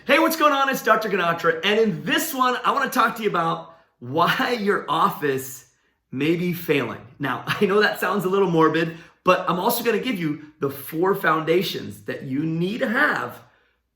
Hey, what's going on? It's Dr. Ganatra, and in this one, I want to talk to you about why your office may be failing. Now, I know that sounds a little morbid, but I'm also going to give you the 4 foundations that you need to have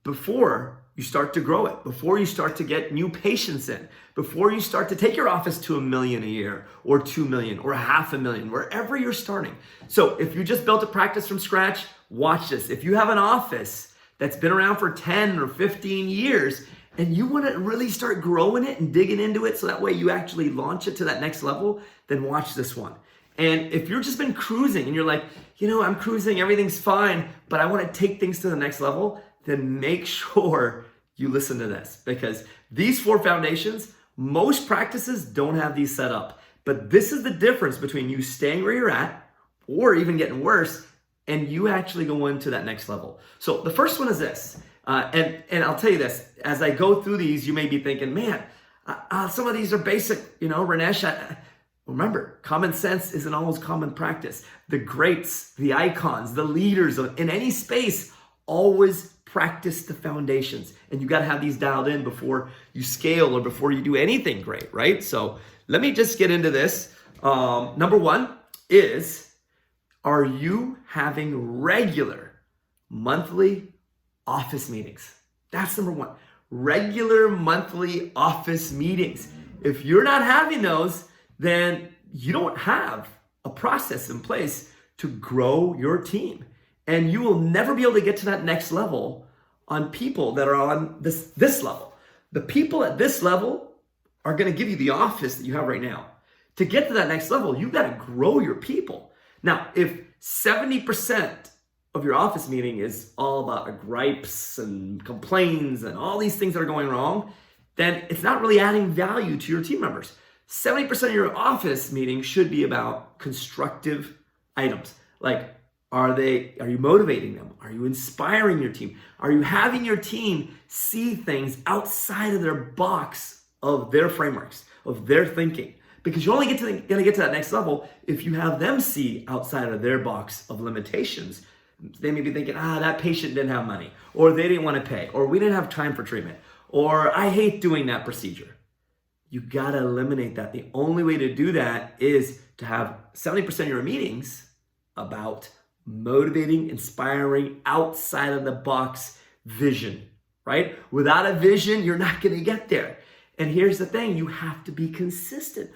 before you start to grow it, before you start to get new patients in, before you start to take your office to $1 million a year, or 2 million, or $500,000, wherever you're starting. So if you just built a practice from scratch, watch this. If you have an office that's been around for 10 or 15 years, and you want to really start growing it and digging into it so that way you actually launch it to that next level, then watch this one. And if you've just been cruising and you're like, I'm cruising, everything's fine, but I want to take things to the next level, then make sure you listen to this, because these 4 foundations, most practices don't have these set up. But this is the difference between you staying where you're at or even getting worse and you actually go into that next level. So the first one is this, and I'll tell you this, as I go through these, you may be thinking, man, some of these are basic, Ranesh, remember, common sense isn't always common practice. The greats, the icons, the leaders in any space always practice the foundations, and you got to have these dialed in before you scale or before you do anything great, right? So let me just get into this. Number 1 is, are you having regular monthly office meetings? That's number 1. Regular monthly office meetings. If you're not having those, then you don't have a process in place to grow your team. And you will never be able to get to that next level on people that are on this level. The people at this level are going to give you the office that you have right now. To get to that next level, you've got to grow your people. Now, if 70% of your office meeting is all about gripes and complaints and all these things that are going wrong, then it's not really adding value to your team members. 70% of your office meeting should be about constructive items. Like, are you motivating them? Are you inspiring your team? Are you having your team see things outside of their box of their frameworks, of their thinking? Because you're only going to get to that next level if you have them see outside of their box of limitations. They may be thinking, that patient didn't have money, or they didn't want to pay, or we didn't have time for treatment, or I hate doing that procedure. You got to eliminate that. The only way to do that is to have 70% of your meetings about motivating, inspiring, outside of the box vision, right? Without a vision, you're not going to get there. And here's the thing, you have to be consistent.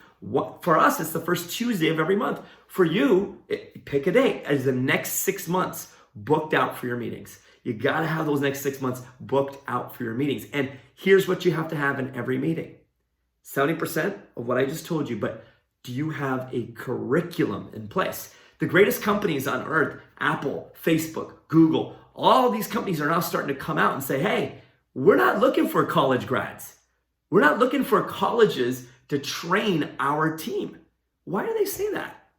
For us, it's the first Tuesday of every month. For you, pick a date as the next 6 months booked out for your meetings. You got to have those next 6 months booked out for your meetings. And here's what you have to have in every meeting. 70% of what I just told you, but do you have a curriculum in place? The greatest companies on earth, Apple, Facebook, Google, all of these companies are now starting to come out and say, hey, we're not looking for college grads. We're not looking for colleges to train our team. Why do they say that?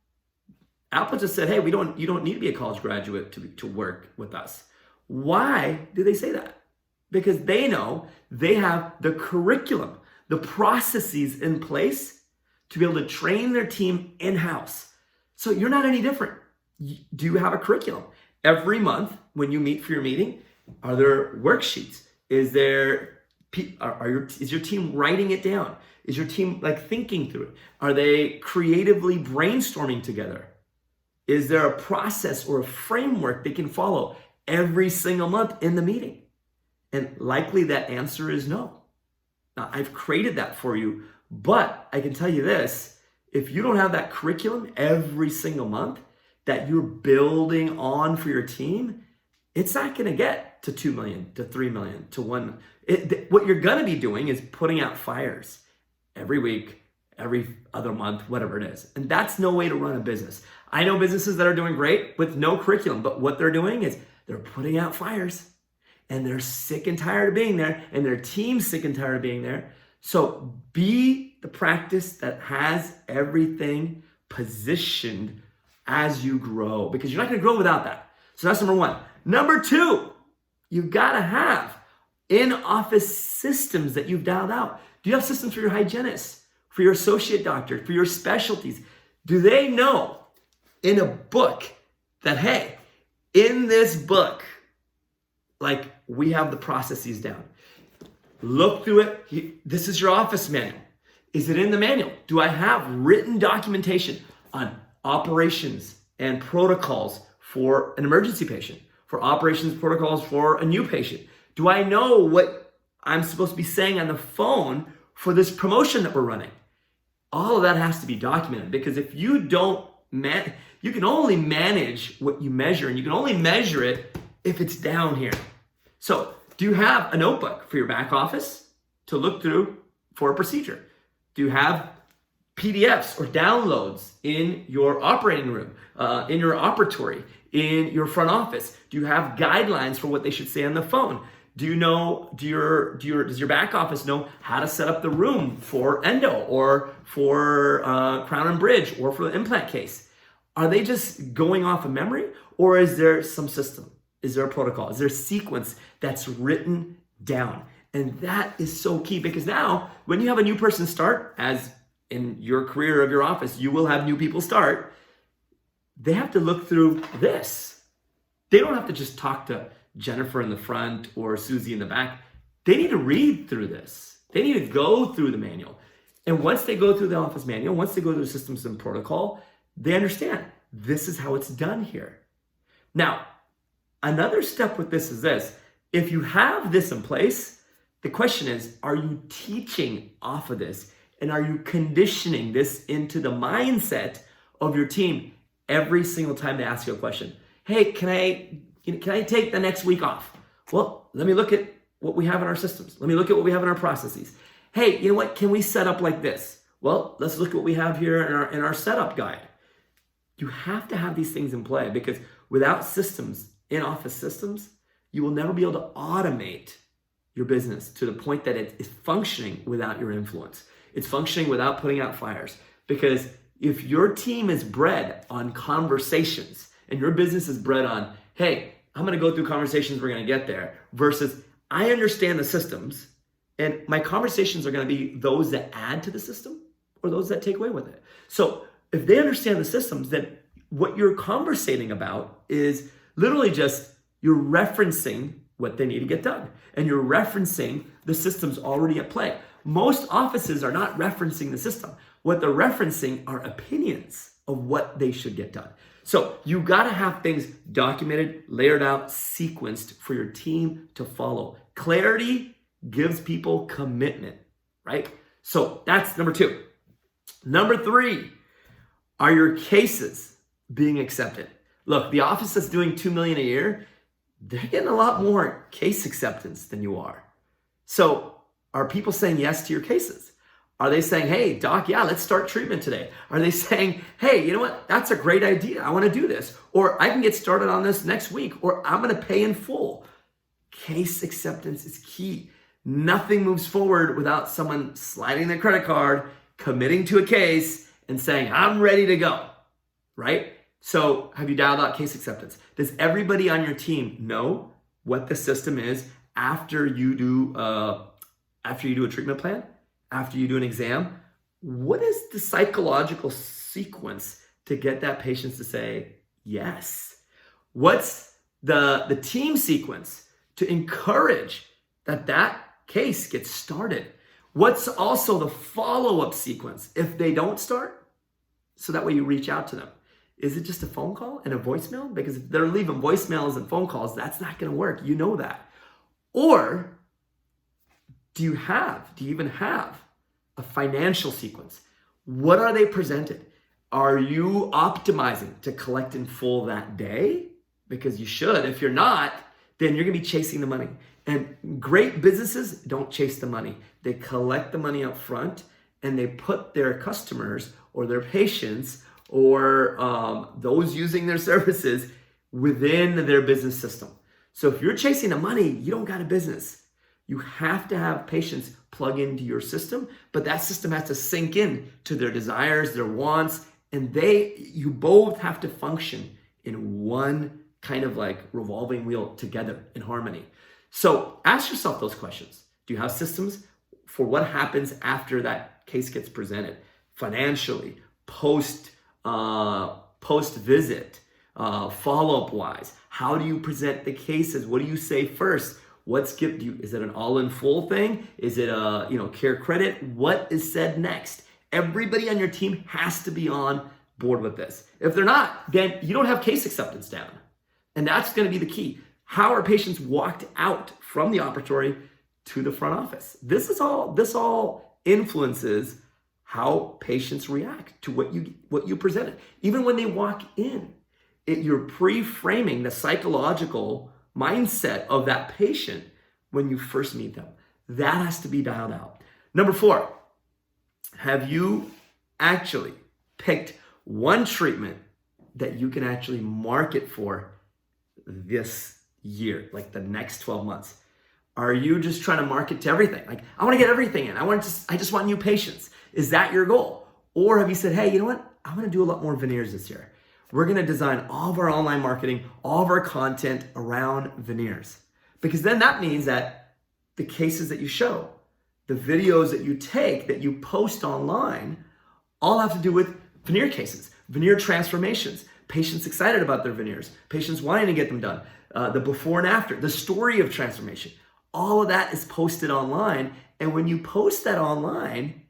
Apple just said, hey, you don't need to be a college graduate to work with us. Why do they say that? Because they know they have the curriculum, the processes in place to be able to train their team in-house. So you're not any different. Do you have a curriculum? Every month when you meet for your meeting, are there worksheets? Is your team writing it down? Is your team thinking through it? Are they creatively brainstorming together? Is there a process or a framework they can follow every single month in the meeting? And likely that answer is no. Now, I've created that for you, but I can tell you this, if you don't have that curriculum every single month that you're building on for your team, it's not going to get to 2 million, to 3 million, to 1. What you're going to be doing is putting out fires every week, every other month, whatever it is. And that's no way to run a business. I know businesses that are doing great with no curriculum, but what they're doing is they're putting out fires and they're sick and tired of being there, and their team's sick and tired of being there. So be the practice that has everything positioned as you grow, because you're not going to grow without that. So that's number 1. Number 2, you've got to have in-office systems that you've dialed out. Do you have systems for your hygienist, for your associate doctor, for your specialties? Do they know in a book that, hey, in this book, we have the processes down. Look through it. This is your office manual. Is it in the manual? Do I have written documentation on operations and protocols for an emergency patient, for operations protocols for a new patient? Do I know what I'm supposed to be saying on the phone for this promotion that we're running? All of that has to be documented, because if you don't, you can only manage what you measure, and you can only measure it if it's down here. So, do you have a notebook for your back office to look through for a procedure? Do you have PDFs or downloads in your operating room, in your operatory, in your front office? Do you have guidelines for what they should say on the phone? Do you know, does your back office know how to set up the room for endo or for crown and bridge or for the implant case? Are they just going off of memory, or is there some system? Is there a protocol? Is there a sequence that's written down? And that is so key, because now when you have a new person start, as in your career of your office, you will have new people start, they have to look through this. They don't have to just talk to Jennifer in the front or Susie in the back. They need to read through this. They need to go through the manual. And once they go through the office manual, once they go through the systems and protocol, they understand this is how it's done here. Now, another step with this is this. If you have this in place, the question is, are you teaching off of this? And are you conditioning this into the mindset of your team every single time they ask you a question? Hey, can I take the next week off? Well, let me look at what we have in our systems. Let me look at what we have in our processes. Hey, you know what? Can we set up like this? Well, let's look at what we have here in our setup guide. You have to have these things in play, because without systems, in-office systems, you will never be able to automate your business to the point that it is functioning without your influence. It's functioning without putting out fires. Because if your team is bred on conversations and your business is bred on, hey, I'm going to go through conversations, we're going to get there, versus I understand the systems and my conversations are going to be those that add to the system or those that take away with it. So if they understand the systems, then what you're conversating about is literally just you're referencing what they need to get done, and you're referencing the systems already at play. Most offices are not referencing the system. What they're referencing are opinions of what they should get done. So you got to have things documented, layered out, sequenced for your team to follow. Clarity gives people commitment, right? So that's number 2. Number 3, are your cases being accepted? Look, the office that's doing $2 million a year, they're getting a lot more case acceptance than you are. So are people saying yes to your cases? Are they saying, hey, doc, yeah, let's start treatment today? Are they saying, hey, you know what? That's a great idea. I want to do this. Or I can get started on this next week. Or I'm going to pay in full. Case acceptance is key. Nothing moves forward without someone sliding their credit card, committing to a case, and saying, I'm ready to go, right? So have you dialed out case acceptance? Does everybody on your team know what the system is after you do a treatment plan? After you do an exam? What is the psychological sequence to get that patient to say yes? What's the team sequence to encourage that case gets started? What's also the follow-up sequence if they don't start? So that way you reach out to them. Is it just a phone call and a voicemail? Because if they're leaving voicemails and phone calls, that's not going to work. You know that. Or do you even have a financial sequence? What are they presented? Are you optimizing to collect in full that day? Because you should. If you're not, then you're going to be chasing the money. And great businesses don't chase the money. They collect the money up front and they put their customers or their patients or those using their services within their business system. So if you're chasing the money, you don't got a business. You have to have patients plug into your system, but that system has to sink in to their desires, their wants, and you both have to function in one kind of like revolving wheel together in harmony. So ask yourself those questions. Do you have systems for what happens after that case gets presented? Financially, post visit, follow-up wise? How do you present the cases? What do you say first? Is it an all-in full thing? Is it a, care credit? What is said next? Everybody on your team has to be on board with this. If they're not, then you don't have case acceptance down. And that's going to be the key. How are patients walked out from the operatory to the front office? This all influences how patients react to what you presented. Even when they walk in, you're pre-framing the psychological mindset of that patient when you first meet them. That has to be dialed out. Number 4, have you actually picked one treatment that you can actually market for this year, like the next 12 months? Are you just trying to market to everything? Like, I want to get everything in. I just want new patients. Is that your goal? Or have you said, hey, you know what? I'm going to do a lot more veneers this year. We're going to design all of our online marketing, all of our content around veneers. Because then that means that the cases that you show, the videos that you take, that you post online, all have to do with veneer cases, veneer transformations, patients excited about their veneers, patients wanting to get them done, the before and after, the story of transformation. All of that is posted online. And when you post that online,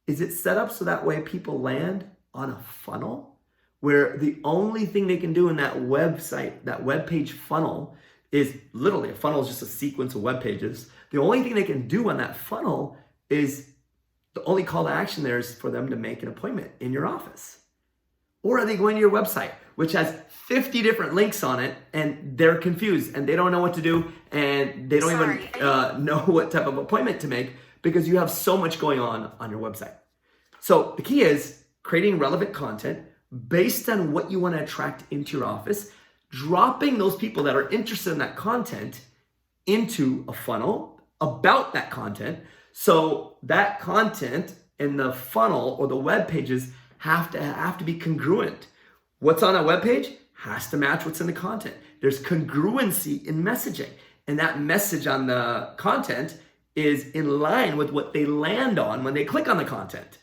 is it set up so that way people land on a funnel where the only thing they can do in that website, that web page funnel, is literally, a funnel is just a sequence of web pages. The only thing they can do on that funnel is, the only call to action there is for them to make an appointment in your office. Or are they going to your website, which has 50 different links on it, and they're confused and they don't know what to do, and they don't even know what type of appointment to make because you have so much going on your website. So the key is creating relevant content based on what you want to attract into your office, dropping those people that are interested in that content into a funnel about that content. So that content in the funnel or the web pages have to be congruent. What's on a web page has to match what's in the content. There's congruency in messaging, and that message on the content is in line with what they land on when they click on the content.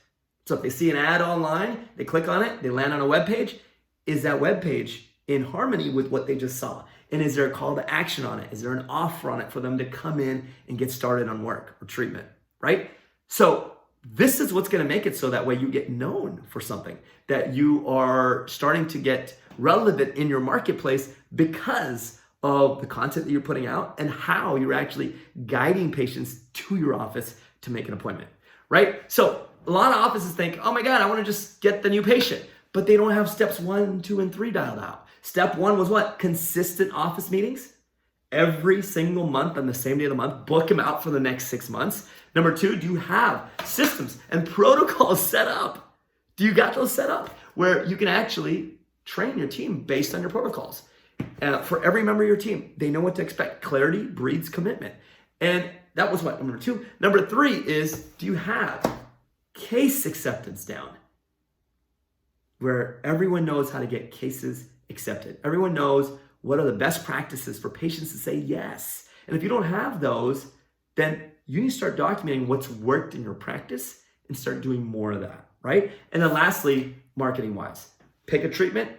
So if they see an ad online, they click on it, they land on a web page. Is that web page in harmony with what they just saw? And is there a call to action on it? Is there an offer on it for them to come in and get started on work or treatment, right? So this is what's going to make it so that way you get known for something, that you are starting to get relevant in your marketplace because of the content that you're putting out and how you're actually guiding patients to your office to make an appointment, right? So a lot of offices think, oh my God, I want to just get the new patient, but they don't have steps 1, 2, and 3 dialed out. Step 1 was what? Consistent office meetings every single month on the same day of the month. Book them out for the next 6 months. Number 2, do you have systems and protocols set up? Do you got those set up where you can actually train your team based on your protocols? For every member of your team, they know what to expect. Clarity breeds commitment. And that was what, number 2. Number 3 is, do you have case acceptance down? Where everyone knows how to get cases accepted. Everyone knows what are the best practices for patients to say yes. And if you don't have those, then you need to start documenting what's worked in your practice and start doing more of that, right? And then lastly, marketing-wise, pick a treatment,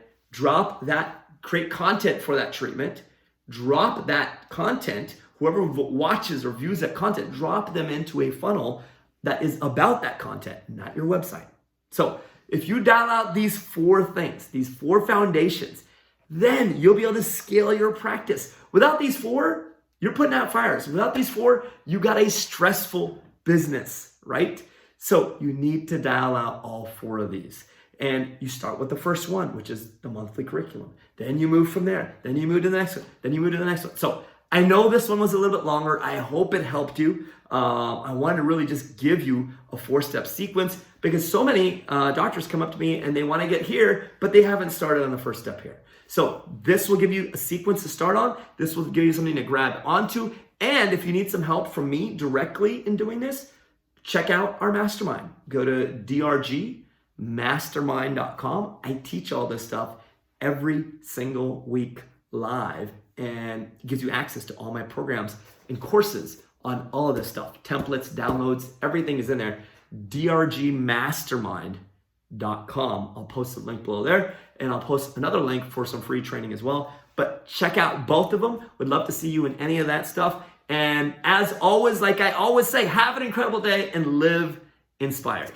create content for that treatment, drop that content, whoever watches or views that content, drop them into a funnel that is about that content, not your website. So if you dial out these 4 things, these 4 foundations, then you'll be able to scale your practice. Without these 4, you're putting out fires. Without these 4, you got a stressful business, right? So you need to dial out all 4 of these. And you start with the first one, which is the monthly curriculum. Then you move from there. Then you move to the next one. Then you move to the next one. So I know this one was a little bit longer. I hope it helped you. I wanted to really just give you a 4-step sequence because so many doctors come up to me and they want to get here, but they haven't started on the first step here. So this will give you a sequence to start on. This will give you something to grab onto. And if you need some help from me directly in doing this, check out our mastermind. Go to drgmastermind.com. I teach all this stuff every single week live, and it gives you access to all my programs and courses on all of this stuff. Templates, downloads, everything is in there. drgmastermind.com. I'll post a link below there, and I'll post another link for some free training as well. but check out both of them. Would love to see you in any of that stuff. And as always, like I always say, have an incredible day and live inspired.